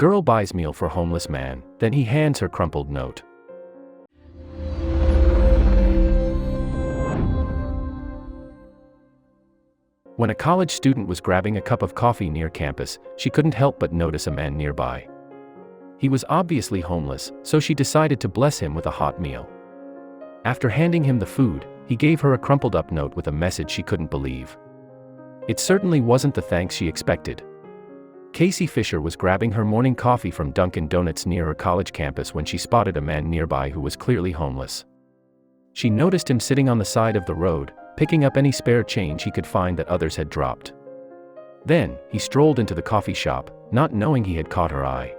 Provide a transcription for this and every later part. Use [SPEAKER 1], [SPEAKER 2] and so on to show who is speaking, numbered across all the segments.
[SPEAKER 1] Girl buys meal for homeless man, then he hands her crumpled note. When a college student was grabbing a cup of coffee near campus, she couldn't help but notice a man nearby. He was obviously homeless, so she decided to bless him with a hot meal. After handing him the food, he gave her a crumpled-up note with a message she couldn't believe. It certainly wasn't the thanks she expected. Casey Fisher was grabbing her morning coffee from Dunkin' Donuts near her college campus when she spotted a man nearby who was clearly homeless. She noticed him sitting on the side of the road, picking up any spare change he could find that others had dropped. Then, he strolled into the coffee shop, not knowing he had caught her eye.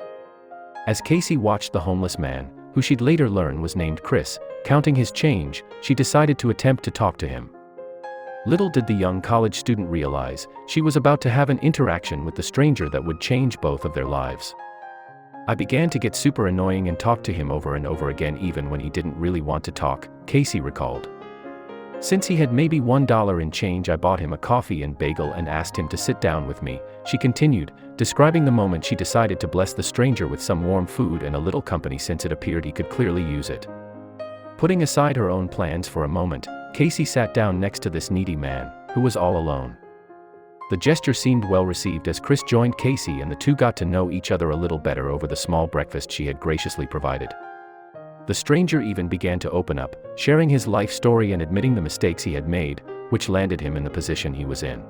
[SPEAKER 1] As Casey watched the homeless man, who she'd later learn was named Chris, counting his change, she decided to attempt to talk to him. Little did the young college student realize, she was about to have an interaction with the stranger that would change both of their lives. I began to get super annoying and talked to him over and over again even when he didn't really want to talk, Casey recalled. Since he had maybe $1 in change, I bought him a coffee and bagel and asked him to sit down with me, she continued, describing the moment she decided to bless the stranger with some warm food and a little company since it appeared he could clearly use it. Putting aside her own plans for a moment, Casey sat down next to this needy man, who was all alone. The gesture seemed well received as Chris joined Casey and the two got to know each other a little better over the small breakfast she had graciously provided. The stranger even began to open up, sharing his life story and admitting the mistakes he had made, which landed him in the position he was in.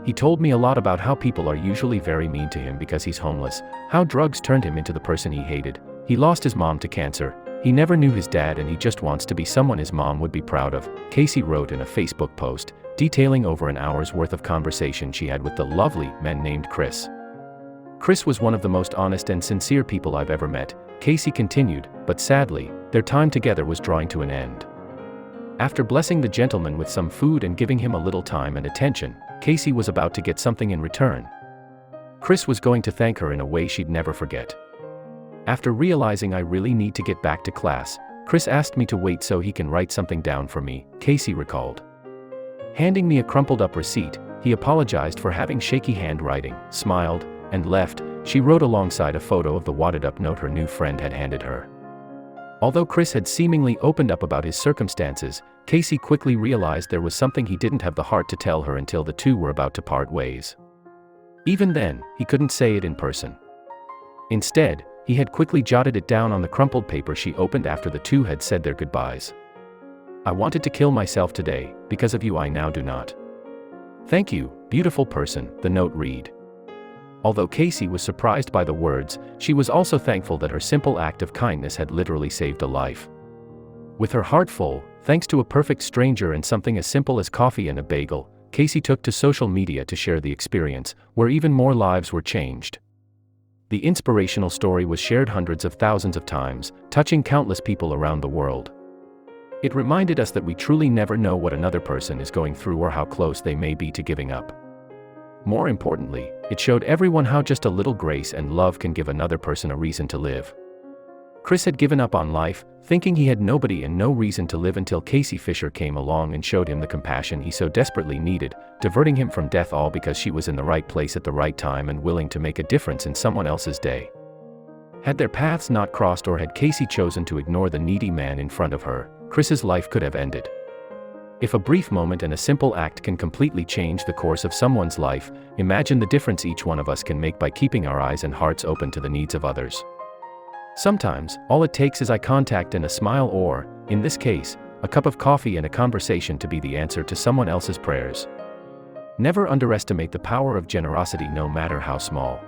[SPEAKER 1] He told me a lot about how people are usually very mean to him because he's homeless, how drugs turned him into the person he hated, he lost his mom to cancer, he never knew his dad and he just wants to be someone his mom would be proud of, Casey wrote in a Facebook post, detailing over an hour's worth of conversation she had with the lovely man named Chris. Chris was one of the most honest and sincere people I've ever met, Casey continued, but sadly, their time together was drawing to an end. After blessing the gentleman with some food and giving him a little time and attention, Casey was about to get something in return. Chris was going to thank her in a way she'd never forget. After realizing I really need to get back to class, Chris asked me to wait so he can write something down for me, Casey recalled. Handing me a crumpled-up receipt, he apologized for having shaky handwriting, smiled, and left, she wrote alongside a photo of the wadded-up note her new friend had handed her. Although Chris had seemingly opened up about his circumstances, Casey quickly realized there was something he didn't have the heart to tell her until the two were about to part ways. Even then, he couldn't say it in person. Instead, he had quickly jotted it down on the crumpled paper she opened after the two had said their goodbyes. I wanted to kill myself today, because of you I now do not. Thank you, beautiful person, the note read. Although Casey was surprised by the words, she was also thankful that her simple act of kindness had literally saved a life. With her heart full, thanks to a perfect stranger and something as simple as coffee and a bagel, Casey took to social media to share the experience, where even more lives were changed. The inspirational story was shared hundreds of thousands of times, touching countless people around the world. It reminded us that we truly never know what another person is going through or how close they may be to giving up. More importantly, it showed everyone how just a little grace and love can give another person a reason to live. Chris had given up on life, thinking he had nobody and no reason to live until Casey Fisher came along and showed him the compassion he so desperately needed, diverting him from death all because she was in the right place at the right time and willing to make a difference in someone else's day. Had their paths not crossed or had Casey chosen to ignore the needy man in front of her, Chris's life could have ended. If a brief moment and a simple act can completely change the course of someone's life, imagine the difference each one of us can make by keeping our eyes and hearts open to the needs of others. Sometimes, all it takes is eye contact and a smile or, in this case, a cup of coffee and a conversation to be the answer to someone else's prayers. Never underestimate the power of generosity no matter how small.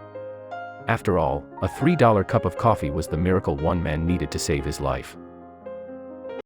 [SPEAKER 1] After all, a $3 cup of coffee was the miracle one man needed to save his life.